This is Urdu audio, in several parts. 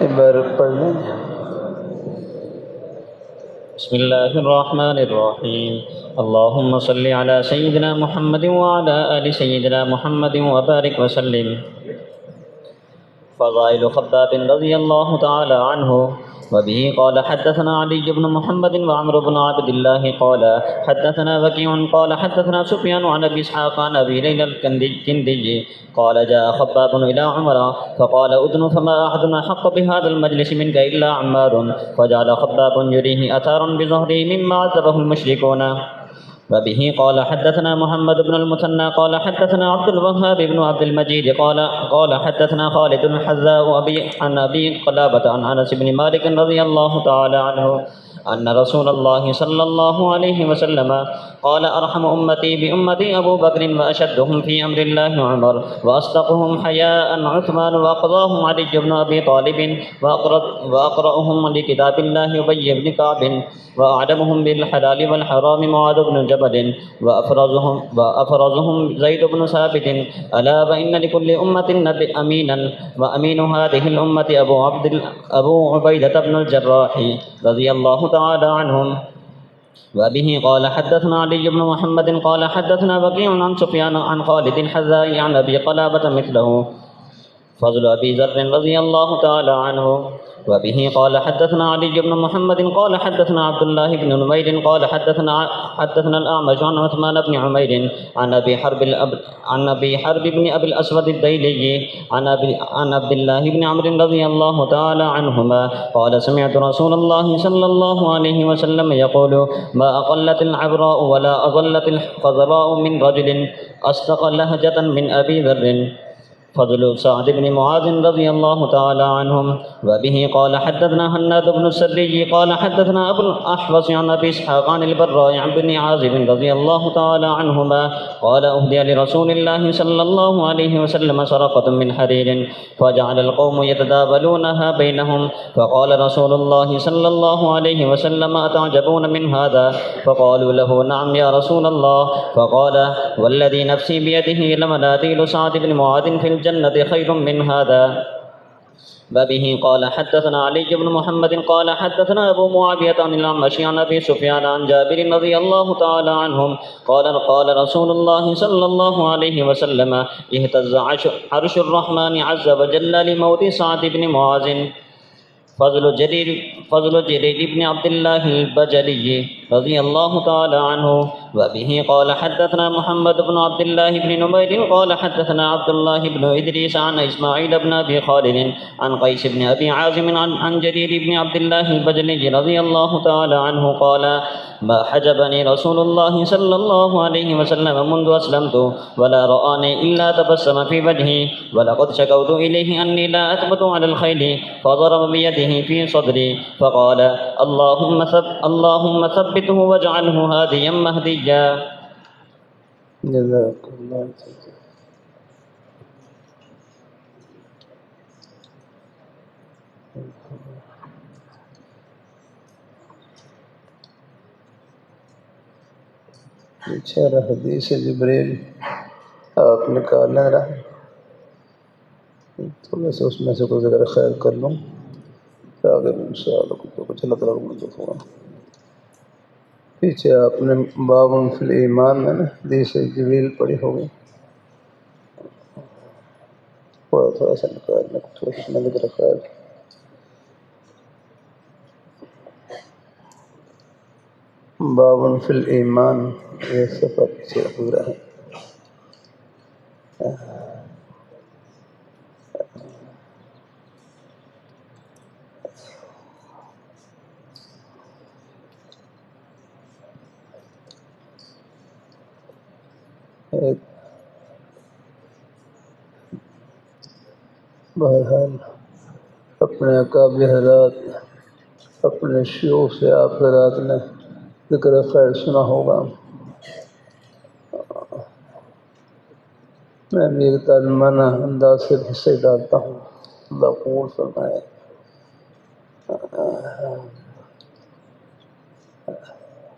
عبارت پڑھ لیں. بسم الله الرحمن الرحيم. اللهم صل على سيدنا محمد وعلى آل سيدنا محمد وبارك وسلم. فضائل خباب رضي الله تعالى عنه. وبه قال حدثنا علي بن محمد وعمرو بن عبد الله قال حدثنا وكيع قال حدثنا سفيان عن ابي اسحاق عن ابي ليلى الكندي قال جاء خباب الى عمر فقال ادن فما احد احق بهذا المجلس منك الا عمار فجعل خباب يريه اثارا بظهره مما عذبه المشركون. وبه قال حدثنا محمد بن المثنى قال حدثنا عبد الوهاب بن عبد المجيد قال حدثنا خالد الحذاء عن ابي قلابة عن انس بن مالك رضي الله تعالى عنه ان رسول الله صلى الله عليه وسلم قال ارحم امتي بامتي ابو بكر واشدهم في امر الله عمر واصدقهم حياء عثمان واقضاهم علي بن ابي طالب واقرأهم لكتاب الله ابي بن كعب واعلمهم بالحلال والحرام معاذ بن جبل وافرزهم زيد بن ثابت. الا وان لكل امه امينا وامين هذه الامه ابو عبيده بن الجراح رضي الله تعالى عنهم. وبه قال حدثنا علي بن محمد قال حدثنا وكيع عن سفيان عن خالد الحذاء عن ابي قلابة مثله. فضل ابي ذر رضي الله تعالى عنه. وبه قال حدثنا علي بن محمد قال حدثنا عبد الله بن نمير قال حدثنا الأعمش عن عثمان بن عمير عن ابي حرب بن ابي الاسود الديلي عن عبد الله بن عمرو رضي الله تعالى عنهما قال سمعت رسول الله صلى الله عليه وسلم يقول ما اقلت العبراء ولا اضلت الخضراء من رجل اصدق لهجة من ابي ذر. فضل سعد بن معاذ رضي الله تعالى عنهم. وبه قال حدثنا هناد بن السري قال حدثنا ابو الاحوص عن ابي اسحاق عن البراء عن بن عازب رضي الله تعالى عنهما قال اهدي لرسول الله صلى الله عليه وسلم سرقة من حرير فجعل القوم يتداولونها بينهم فقال رسول الله صلى الله عليه وسلم اتعجبون من هذا فقالوا له نعم يا رسول الله فقال والذي نفسي بيده لمناديل سعد بن معاذ في الجنة خير من هذا. وبه قال حدثنا علي بن محمد قال حدثنا ابو معاوية عن الأعمش عن ابي سفيان عن جابر رضي الله تعالى عنهم قال رسول الله صلى الله عليه وسلم اهتز عرش الرحمن عز وجل لموت سعد بن معاذ. فضل جرير بن عبد الله البجلي رضي الله تعالى عنه. وبه قال حدثنا محمد بن عبد الله بن نمير قال حدثنا عبد الله بن إدريس عن إسماعيل بن أبي خالد عن قيس بن أبي عازم عن جرير بن عبد الله البجلي رضي الله تعالى عنه قال ما حجبني رسول الله صلى الله عليه وسلم منذ أسلمت ولا رآني إلا تبسم في وجهي ولقد شكوت إليه أني لا أثبت على الخيل فضرب بيده في صدري فقال اللهم ثبته واجعله هاديا مهديا. جزاک اللہ. پیچھے حدیث جبریل آپ نکالیں رہا تھوڑا سا اس میں سے کوئی ذکر خیر کر لوں آگے انشاءاللہ کچھ اللہ تعالیٰ کو منظور ہوگا. پیچھے آپ نے باب فی الایمان میں نا حدیث جبریل پڑھی ہوگی تھوڑا سا نکالنے کی کوشش میں ذکر خیر. باب فی الایمان یہ صفحہ پیچھے پورا ہے. بہرحال اپنے اکابر حضرات اپنے شیوخ سے آپ حضرات نے ذکر خیر سنا ہوگا. میں بھی ایک تعلیمانہ انداز سے حصے ڈالتا ہوں. اللہ قبول فرمائے.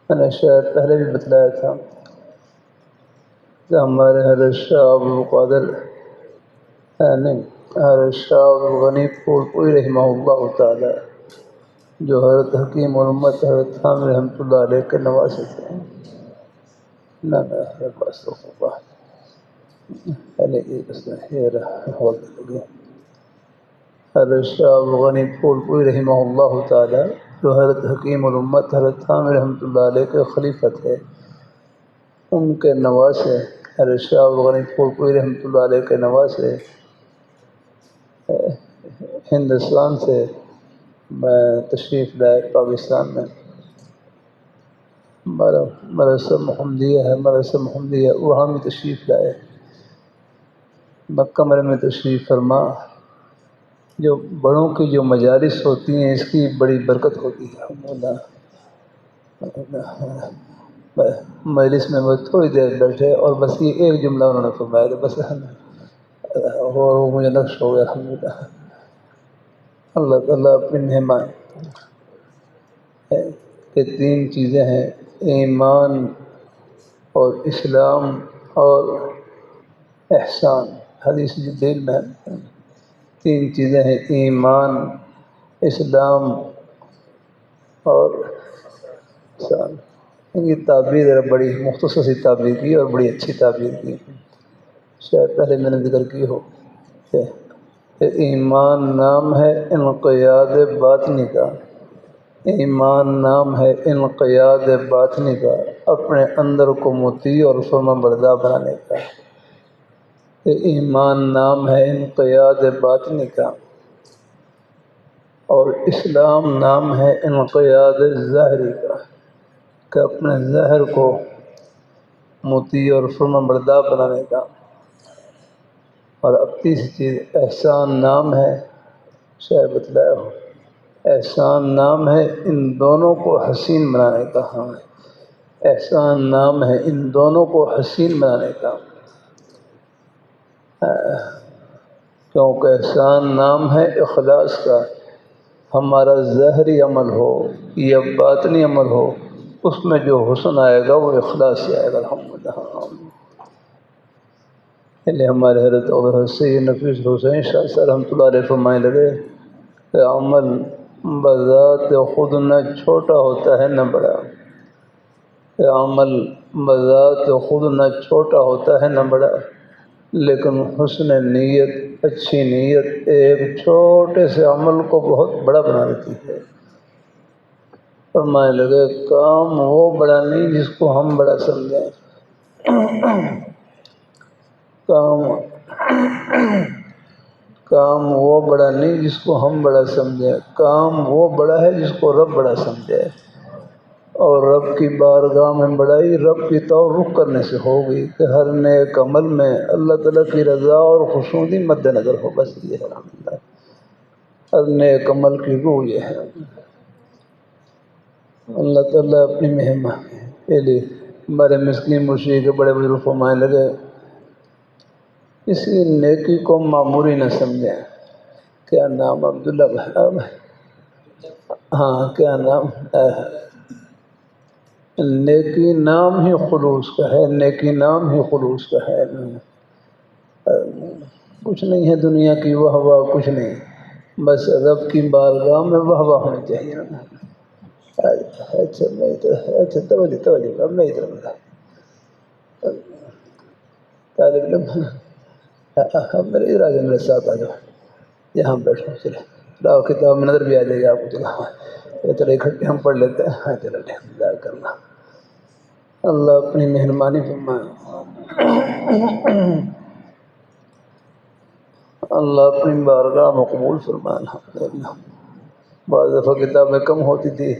میں نے شاید پہلے بھی بتلایا تھا کہ ہمارے حضرت شاہ ابو قادر نہیں حضرت شاہ غنی پھول پوری رحمہ اللہ تعالی، جو حضرت حکیم الامت حضرت عامر رحمۃ اللہ علیہ کے نواسے تھے. نہ بس پہلے یہ رہا حضرت شاہ غنی پھول پوری رحمہ اللہ تعالی، جو حضرت حکیم الامت حضرت عامر رحمۃ اللہ علیہ کے خلیفہ تھے، ان کے نواسے حضرت شاہ غنی پھول پوری رحمۃ اللہ علیہ کے نواسے ہندوستان سے تشریف لائے پاکستان میں. مدرسہ محمدیہ وہاں بھی تشریف لائے. مکہ مرے میں تشریف فرما. جو بڑوں کی جو مجالس ہوتی ہیں اس کی بڑی برکت ہوتی ہے. مجلس میں وہ تھوڑی دیر بیٹھے اور بس یہ ایک جملہ انہوں نے فرمایا تھا، بس اور مجھے نقش ہو گیا. الحمدللہ اللہ تعالیٰ اپنی مہمان کہ 3 چیزیں ہیں: ایمان اور اسلام اور احسان. حدیث جبریل میں 3 چیزیں ہیں: ایمان، اسلام اور احسان. یہ تعبیر بڑی مختصر سی تعبیر کی اور بڑی اچھی تعبیر کی. شاید پہلے میں نے ذکر کی ہو کہ ایمان نام ہے انقیاد باطنی کا. ایمان نام ہے انقیاد باطنی کا، اپنے اندر کو مطیع اور فرما بردار بنانے کا. ایمان نام ہے انقیاد باطنی کا، اور اسلام نام ہے انقیاد ظاہری کا، کہ اپنے ظاہر کو مطیع اور فرما بردار بنانے کا. اور اب تیسری چیز احسان نام ہے، شاید بتلایا ہو، احسان نام ہے ان دونوں کو حسین بنانے کا. ہاں، احسان نام ہے ان دونوں کو حسین بنانے کا. کیونکہ احسان نام ہے اخلاص کا. ہمارا ظاہری عمل ہو یا باطنی عمل ہو، اس میں جو حسن آئے گا وہ اخلاص سے آئے گا. الحمدللہ. ہمارے حضرت سید نفیس حسین شاہ صاحب رحمۃ اللہ علیہ فرمائے لگے کہ عمل بذات خود نہ چھوٹا ہوتا ہے نہ بڑا. کہ عمل بذات خود نہ چھوٹا ہوتا ہے نہ بڑا، لیکن حسن نیت، اچھی نیت ایک چھوٹے سے عمل کو بہت بڑا بنا دیتی ہے. فرمائے لگے کام وہ بڑا نہیں جس کو ہم بڑا سمجھیں. کام وہ بڑا نہیں جس کو ہم بڑا سمجھیں، کام وہ بڑا ہے جس کو رب بڑا سمجھے. اور رب کی بارگاہ میں بڑائی رب کی طور رخ کرنے سے ہوگی کہ ہر نیک عمل میں اللہ تعالیٰ کی رضا اور خوشنودی مد نظر ہو. بس یہ ہے الحمدللہ ہر نیک عمل کی روح یہ ہے. اللہ تعالیٰ اپنی مہمان کے لیے ہمارے مسکین مرشد کے بڑے بزرگ فرمائے لگے اسی نیکی کو معمولی نہ سمجھیں. کیا نام عبداللہ بھائی؟ ہاں، کیا نام؟ نیکی نام ہی خلوص کا ہے. نیکی نام ہی خلوص کا ہے. کچھ نہیں ہے دنیا کی واہ واہ، کچھ نہیں، بس رب کی بارگاہ میں واہ واہ ہونی چاہیے. اچھا توجہ اب میں ادھر طالب علم میرے ادھر آ جاؤ، میرے ساتھ آ جاؤ، یہاں بیٹھو. چلے لاؤ کتاب میں نظر بھی آ جائے گا آپ کو. چلو اکٹھے ہم پڑھ لیتے ہیں. ہاں چلو انتظار کرنا. اللہ اپنی مہربانی فرمائے. اللہ اپنی بارگاہ مقبول فرمائے. الحمدللہ بعض دفعہ کتابیں کم ہوتی تھی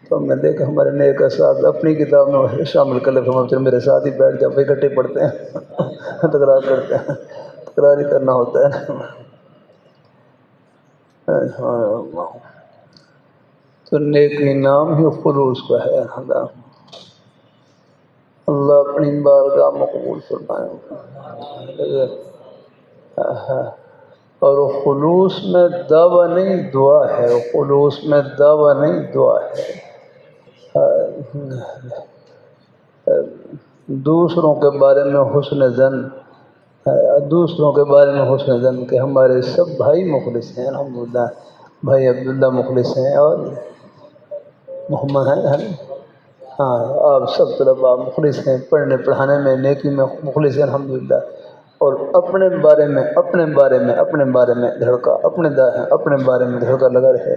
تو ہم نے دیکھا ہمارے نیک ساتھ اپنی کتاب میں شامل کر لیتے. ہم میرے ساتھ ہی بیٹھ جاؤ، اکٹھے پڑھتے ہیں، تکرار کرتے ہیں. تکرار ہی کرنا ہوتا ہے. تو نیکی نام ہی خلوص کا ہے. اللہ اپنی بارگاہ مقبول فرمائے. اور خلوص میں دعویٰ نہیں دعا ہے. خلوص میں دعویٰ نہیں دعا ہے. دوسروں کے بارے میں حسن زن دوسروں کے بارے میں حسن زن کہ ہمارے سب بھائی مخلص ہیں الحمدللہ. بھائی عبداللہ مخلص ہیں اور محمد ہیں. ہاں آپ سب طلباء مخلص ہیں، پڑھنے پڑھانے میں نیکی میں مخلص ہیں الحمدللہ. اور اپنے بارے میں دھڑکا اپنے بارے میں دھڑکا لگا رہے،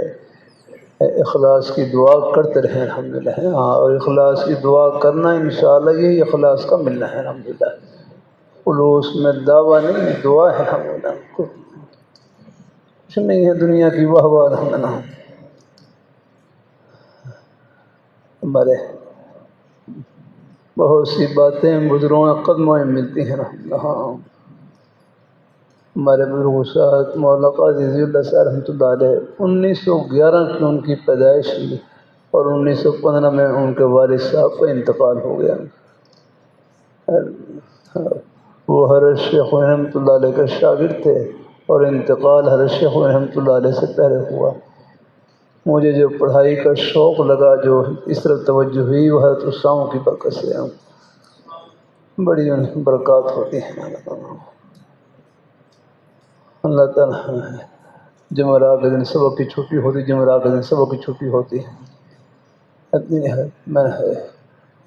اخلاص کی دعا کرتے رہیں الحمدللہ. ہاں، اور اخلاص کی دعا کرنا انشاءاللہ یہی اخلاص کا ملنا ہے الحمدللہ. خلوص میں دعویٰ نہیں، دعا ہے الحمدللہ. کچھ نہیں ہے دنیا کی واہ واہ الحمدللہ. ہمارے بہت سی باتیں بزرگوں کے قدموں میں ملتی ہیں الحمدللہ. ہاں، ہمارے بزرگ استاد مولانا قاضی ضیاء اللہ صاحب رحمۃ اللہ علیہ 1911 کی ان کی پیدائش ہوئی اور 1915 میں ان کے والد صاحب کا انتقال ہو گیا. وہ حضرت شیخ رحمۃ اللہ علیہ کے شاگرد تھے اور انتقال حضرت شیخ رحمۃ اللہ علیہ سے پہلے ہوا. مجھے جو پڑھائی کا شوق لگا، جو اس طرف توجہ ہوئی، وہ حضرت اسامہ کی برکت سے. بڑی برکات ہوتی ہیں اللہ تعالیٰ. جمعرات کے دن سبق کی چھٹی ہوتی، جمعرات کے دن سبق کی چھٹی ہوتی ہے. میں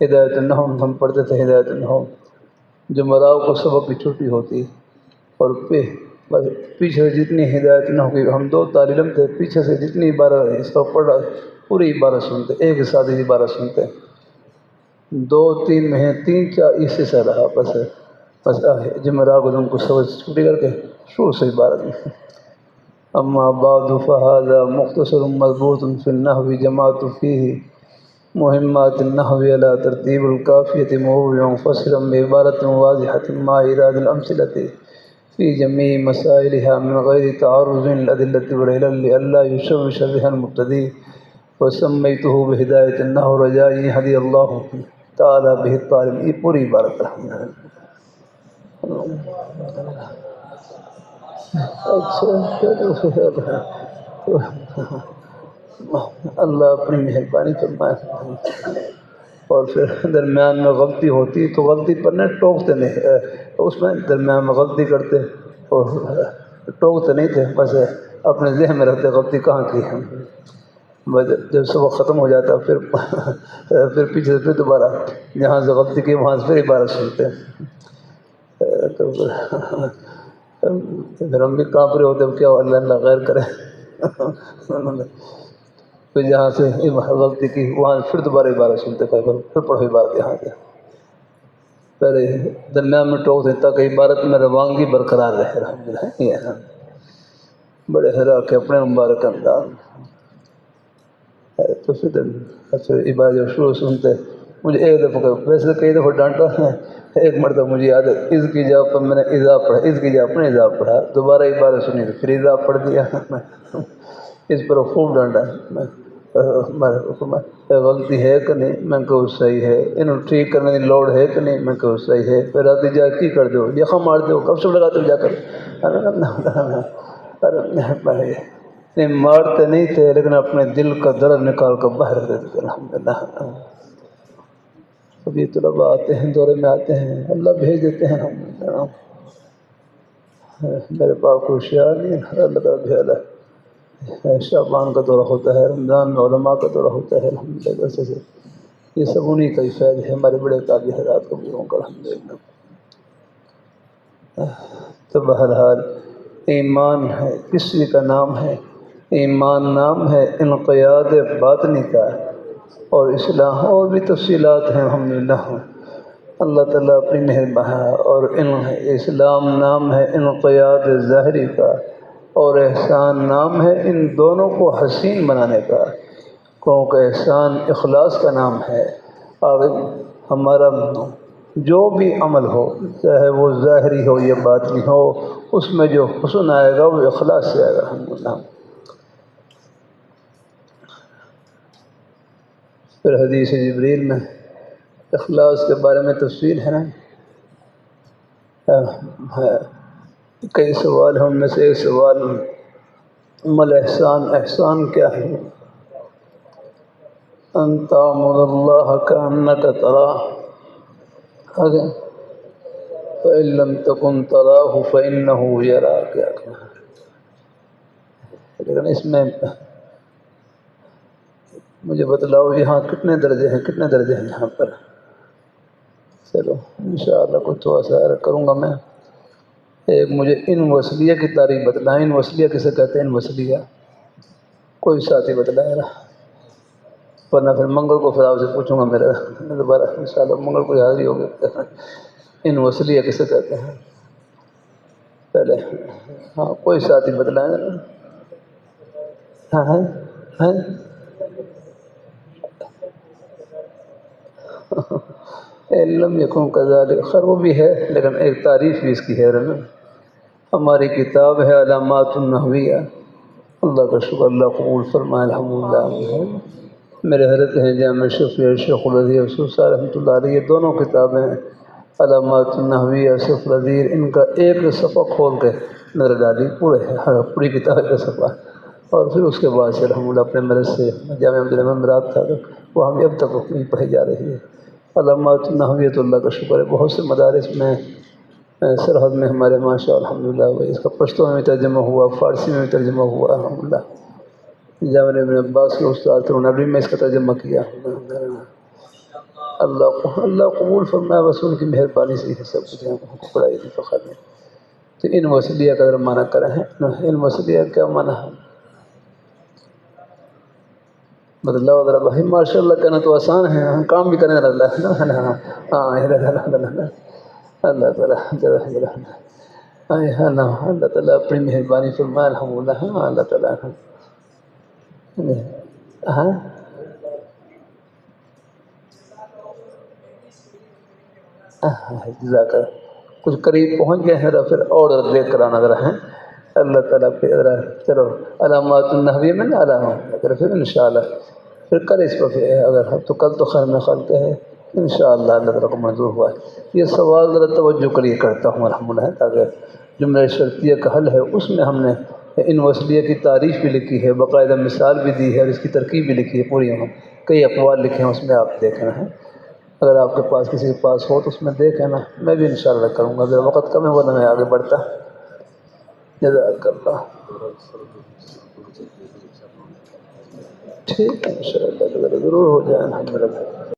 ہدایت النحو ہم پڑھتے تھے، ہدایت النحو جمعرات کو سبق کی چھٹی ہوتی. اور بس پیچھے سے جتنی ہدایت نہ ہوگی، ہم 2 طالب علم تھے، پیچھے سے جتنی عبارت اس کو پڑھ رہا پوری عبارت سنتے، ایک ہی ساتھ عبارت سنتے. 2-3 مہینے 3-4 عیسے سے رہا. بس جمعرات کو دن کو سبق چھٹی کر کے شروع سے عبارت میں. اما بعد فهذا مختصر مضبوط في النحو جماعت فيه مهمات النحو على ترتیب القافیة موضوعا منفصلا بعبارة واضحة مع إيراد الأمثلة في جميع مسائلها من غير تعرض للأدلة والعلل لئلا يشوش بها المبتدئ. وسميته بهداية النحو رجاء هدي الله تعالی به الطالب. یہ پوری عبارت ہے. اللہ اپنی مہربانی فرمائے. اور پھر درمیان میں غلطی ہوتی تو غلطی پر نہ ٹوکتے نہیں، اس میں درمیان میں غلطی کرتے اور ٹوکتے نہیں تھے، بس اپنے ذہن میں رکھتے غلطی کہاں کی ہے. جب سبق ختم ہو جاتا پھر پیچھے سے پھر دوبارہ جہاں سے غلطی کی وہاں سے پھر عبارت سنتے. تو پھر ہم بھی کانپ رہے ہوتے کیا اللہ اللہ غیر کرے. پھر جہاں سے غلطی کی وہاں پھر دوبارہ عبارت سنتے، پھر پڑھو عبارت یہاں سے. پہلے درمیان میں ٹوک دیتا کہ عبارت میں روانگی برقرار رہے الحمدللہ. بڑے حیرا کے اپنے مبارک انداز. تو پھر عبارت جب شروع سنتے، مجھے ایک دفعہ ویسے کئی دفعہ ڈانٹا ہے، ایک مرتبہ مجھے یاد ہے اس کی جگہ پر میں نے اذا پڑھا، اس کی جگہ اپنے اذا پڑھا، دوبارہ عبارت سنی تو پھر اذا پڑھ دیا. اس پر خوب ڈانٹا. غلطی ہے کہ نہیں، میں کہوں صحیح ہے. انہوں ٹھیک کرنے کی لوڑ ہے کہ نہیں، میں کہوں صحیح ہے. پھر آتی جا کی کر دو، یخا مار دو، کب سے لگاتے ہو جا کر. نہیں مارتے نہیں تھے لیکن اپنے دل کا درد نکال کر باہر دیتے تھے الحمدللہ. ابھی طلباء آتے ہیں، دورے میں آتے ہیں، اللہ بھیج دیتے ہیں. میرے پاس کوئی شعر نہیں ہے، اللہ تعالیٰ بھیجا ہے. شعبان کا دورہ ہوتا ہے، رمضان میں علماء کا دورہ ہوتا ہے الحمدللہ. ویسے سے یہ سب انہیں کا ہی فیض ہے، ہمارے بڑے قاضی حضرات کو بزرگوں کا الحمدللہ. تو بہرحال ایمان ہے کسی کا نام ہے، ایمان نام ہے انقیاد باطنی کا، اور اصلاح اور بھی تفصیلات ہیں الحمدللہ. اللہ تعالیٰ اپنی مہربانی. اور اسلام نام ہے انقیاد ظاہری کا، اور احسان نام ہے ان دونوں کو حسین بنانے کا، کیونکہ احسان اخلاص کا نام ہے. اور ہمارا جو بھی عمل ہو، چاہے وہ ظاہری ہو یا باطنی ہو، اس میں جو حسن آئے گا وہ اخلاص سے آئے گا الحمدللہ. پھر حدیث جبریل میں اخلاص کے بارے میں تفصیل ہے نا. کئی سوال ہیں، ان میں سے ایک سوال مل احسان، احسان کیا ہے؟ ان تعبد اللہ کأنک تراہ. فإن لم تكن تراه فإنه يراك. لیکن اس میں مجھے بتلاؤ یہاں کتنے درجے ہیں یہاں پر. چلو انشاءاللہ کچھ تھوڑا سا کروں گا میں. ایک مجھے ان وصلیہ کی تعریف بتلائیں. ان وصلیہ کسے کہتے ہیں؟ ان وصلیہ کوئی ساتھی بتلائے نا، ورنہ پھر منگل کو پھر آپ سے پوچھوں گا. میرا دوبارہ انشاءاللہ منگل کو حاضری ہوگی. ان وصلیہ کسے کہتے ہیں پہلے؟ ہاں کوئی ساتھی بتلائیں. ہاں ہیں علم یکن کذالک. خیر وہ بھی ہے لیکن ایک تعریف بھی اس کی ہے نا. ہماری کتاب ہے علامات النحویہ. اللہ کا شکر، اللہ قبول فرمائے الحمدللہ. میرے حضرت ہیں جامع شفیع شیخ العزیز افسوس رحمۃ اللہ علیہ. یہ دونوں کتابیں علامات النحویہ شیخ العزیز، ان کا ایک صفحہ کھول کے نظر ڈالی پوری کتاب کا صفحہ. اور پھر اس کے بعد سے الحمدللہ اپنے مرض سے جامعہ مدینہ میں مراد تھا وہ ہمیں اب تک نہیں پڑھی جا رہی ہے. علامات النحویہ تو اللہ کا شکر ہے بہت سے مدارس میں سرحد میں ہمارے ماشاء الحمدللہ. اس کا پشتو میں بھی ترجمہ ہوا، فارسی میں بھی ترجمہ ہوا الحمدللہ. جامعہ ابن عباس کے استاد تھے، انہوں نے بھی میں اس کا ترجمہ کیا. اللہ قبول فرمائے. رسول کی مہربانی سے یہ سب کچھ ہم کو پڑھائی تھی فخر میں. تو ان وصلیہ کا اگر معنی کریں ہیں، ان وصلیہ کیا معنی ہے؟ بدلاؤ ذرا بھائی. ماشاء اللہ کہنا تو آسان ہے، ہم کام بھی کریں. اللہ اللہ تعالیٰ اللہ تعالیٰ اپنی مہربانی فرمائے الحمدللہ. ہاں اللہ تعالیٰ ہاں جزاک اللہ. کچھ قریب پہنچ گئے ہیں پھر اور دیکھ کر آنا ذرا ہیں. اللہ تعالیٰ پھر چلو علامات النحویہ میں نا علامات پھر انشاءاللہ پھر کل اس پر اگر تو کل تو خیر میں خلق ہے انشاءاللہ اللہ تعالیٰ کو منظور ہوا ہے. یہ سوال ذرا توجہ کریے کرتا ہوں الحمدللہ، تاکہ جملہ شرطیہ کا حل ہے اس میں ہم نے ان وصلیہ کی تعریف بھی لکھی ہے، باقاعدہ مثال بھی دی ہے، اور اس کی ترکیب بھی لکھی ہے پوری. ہم کئی اقوال لکھے ہیں اس میں، آپ دیکھنا ہے. اگر آپ کے پاس کسی کے پاس ہو تو اس میں دیکھیں نا. میں بھی انشاءاللہ کروں گا. اگر وقت کم ہے ورنہ میں آگے بڑھتا. جزاک اللہ. ٹھیک ہے انشاءاللہ ضرور ہو جائے الحمدللہ.